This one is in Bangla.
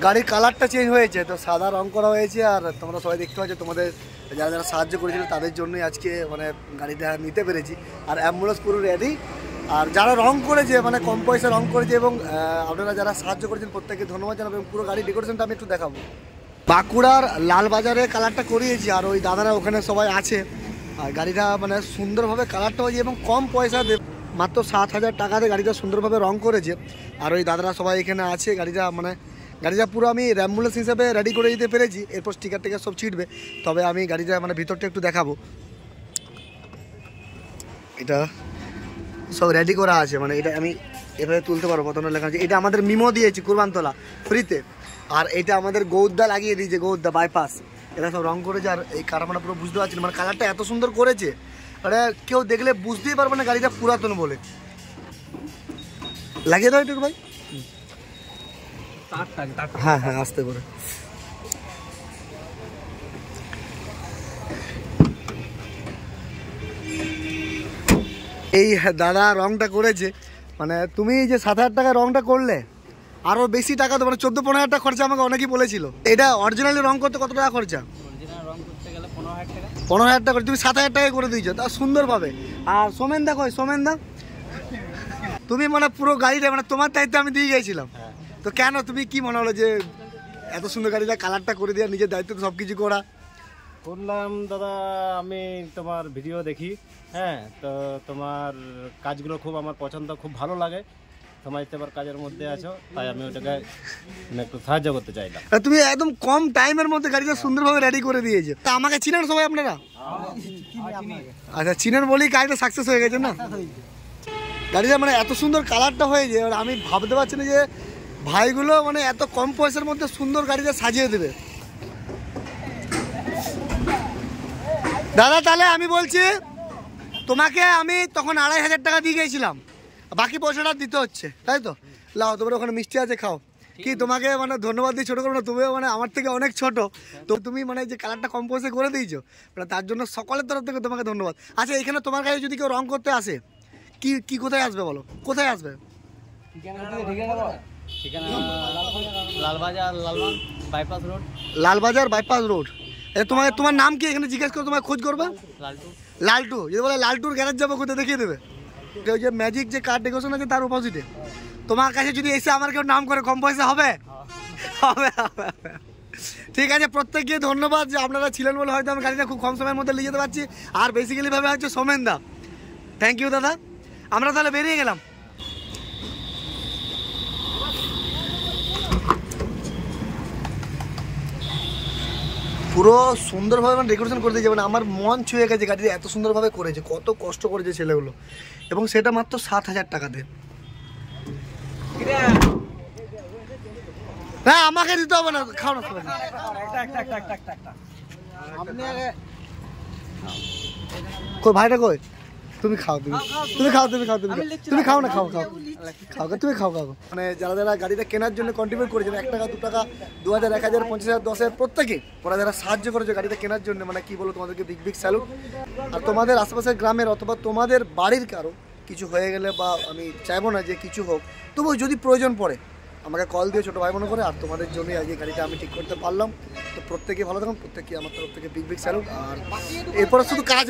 গাড়ির কালারটা চেঞ্জ হয়েছে, তো সাদা রং করা হয়েছে। আর তোমরা সবাই দেখতে পাচ্ছ, তোমাদের যারা যারা সাহায্য করেছিল তাদের জন্যই আজকে মানে গাড়িটা নিতে পেরেছি। আর অ্যাম্বুলেন্স পুরো রেডি। আর যারা রং করেছে মানে কম পয়সা রং করেছে এবং আপনারা যারা সাহায্য করেছেন প্রত্যেককে ধন্যবাদ জানাবো। এবং পুরো গাড়ির ডেকোরেশনটা আমি একটু দেখাবো। বাঁকুড়ার লালবাজারে কালারটা করিয়েছি, আর ওই দাদারা ওখানে সবাই আছে। আর গাড়িটা মানে সুন্দরভাবে কালারটা হয়েছে এবং কম পয়সা মাত্র 7,000 টাকাতে গাড়িটা সুন্দরভাবে রং করেছে। আর ওই দাদারা সবাই এখানে আছে। গাড়িটা পুরো আমি অ্যাম্বুলেন্স হিসেবে রেডি করে দিতে পেরেছি। এরপর স্টিকার টিকার সব ছিটবে। তবে আমি গাড়িটা মানে ভিতরটা একটু দেখাবো। এটা সব রেডি করা আছে, মানে এটা আমি এভাবে তুলতে পারবো। কত লেখা আছে, এটা আমাদের মিমো দিয়েছি কুরবানতলা ফ্রিতে। আর এটা আমাদের গৌদ্দা লাগিয়ে দিয়েছে, গৌদ্দা বাইপাস। এরা সব রং করেছে। আর এই কারখানা পুরো বুঝতে পারছি না, মানে কালারটা এত সুন্দর করেছে মানে কেউ দেখলে বুঝতেই পারবে না গাড়িটা পুরাতন বলে। লাগিয়ে দাও একটু ভাই। হ্যাঁ হ্যাঁ, আস্তে করে। এই দাদা রংটা করেছে, মানে তুমি যে 7,000 টাকা রংটা করলে আরো বেশি টাকা তো মানে 14-15,000 টাকা খরচা আমাকে অনেকেই বলেছিল। এটা অরিজিনালি রং করতে কত টাকা খরচা? 15,000 টাকা। তুমি 7,000 টাকা করে দিয়েছো, তা সুন্দরভাবে। আর সোমেন দা কই? সোমেন দা তুমি মানে পুরো গাড়িটা মানে তোমার দায়িত্ব আমি দিয়ে গেছিলাম। তো কেন, তুমি কি মনে হলো যে এত সুন্দর গাড়িটা কালারটা করে দেওয়া, নিজের দায়িত্ব সব কিছু করা? করলাম দাদা, আমি তোমার ভিডিও দেখি, হ্যাঁ, তো তোমার কাজগুলো খুব আমার পছন্দ, খুব ভালো লাগে। সমাজ সেবার কাজের মধ্যে আছো, তাই আমি ওটাকে একটু সাহায্য করতে চাইলাম। তুমি একদম কম টাইমের মধ্যে গাড়িটা সুন্দরভাবে রেডি করে দিয়েছো। তা আমাকে চিনেন সবাই আপনারা? আচ্ছা, চিনেন বলেই কাজটা সাকসেস হয়ে গেছে না? গাড়িটা মানে এত সুন্দর কালারটা হয়েছে, আমি ভাবতে পারছি না যে ভাইগুলো মানে এত কম পয়সার মধ্যে সুন্দর গাড়িটা সাজিয়ে দেবে। দাদা তাহলে আমি বলছি, তোমাকে আমি তখন 2,500 টাকা দিয়ে গেছিলাম, বাকি পয়সাটা দিতে হচ্ছে, তাই তো? লাও, তোমার ওখানে মিষ্টি আছে, খাও। কি তোমাকে মানে ধন্যবাদ দিয়ে ছোটো করো না, তুমিও মানে আমার থেকে অনেক ছোট। তো তুমি মানে যে কালারটা কম পয়সায় করে দিয়েছো, মানে তার জন্য সকলের তরফ থেকে তোমাকে ধন্যবাদ। আচ্ছা, এখানে তোমার কাছে যদি কেউ রং করতে আসে, কি কোথায় আসবে বলো? কোথায় আসবে? Lalbazar bypass road. তোমার নাম কি? এখানে জিজ্ঞেস করে তোমার খোঁজ করবে। লালটু। যদি বলে লালটুর গ্যারেজ যাবো, কোথায় দেখিয়ে দেবে। ওই যে ম্যাজিক যে কার ডেকোরেশন আছে তার অপোজিটে। তোমার কাছে যদি এসে আমার কেউ নাম করে, কম পয়সা হবে? হবে। ঠিক আছে, প্রত্যেককে ধন্যবাদ যে আপনারা ছিলেন বলে হয়তো আমি গাড়িটা খুব কম সময়ের মধ্যে নিয়ে যেতে পারছি। আর বেসিক্যালি ভাবে হচ্ছে সোমেন দা, থ্যাংক ইউ দাদা। আমরা তাহলে বেরিয়ে গেলাম। পুরো সুন্দরভাবে মানে ডেকোরেশন করে দিয়েছে, মানে আমার মন ছুঁয়ে গেছে। গাড়িটা এত সুন্দরভাবে করেছে, কত কষ্ট করেছে ছেলেগুলো, এবং সেটা মাত্র 7,000 টাকাতে। হ্যাঁ, আমাকে দিতে হবে না, খাও না। কই ভাইটা কই? তুমি খাও, তুমি খাও না, খাও। মানে যারা গাড়িটা কেনার জন্য কন্ট্রিবিউট করেছেন, 1 টাকা 2 টাকা 2,000 1,000 50,000 10,000 প্রত্যেকে, ওরা যারা সাহায্য করেছে গাড়িটা কেনার জন্য, মানে কি বলো, তোমাদেরকে বিগ স্যালুট। আর তোমাদের আশেপাশের গ্রামের অথবা তোমাদের বাড়ির কারো কিছু হয়ে গেলে, বা আমি চাইবো না যে কিছু হোক, তবুও যদি প্রয়োজন পড়ে আমাকে কল দিয়ে ছোটো ভাই মনে করে। আর তোমাদের জন্যই আজকে গাড়িটা আমি ঠিক করতে পারলাম। তো প্রত্যেকে ভালো থাকুন, প্রত্যেকে আমার তরফ থেকে বিগ স্যালুট। আর এরপরে শুধু কাজ।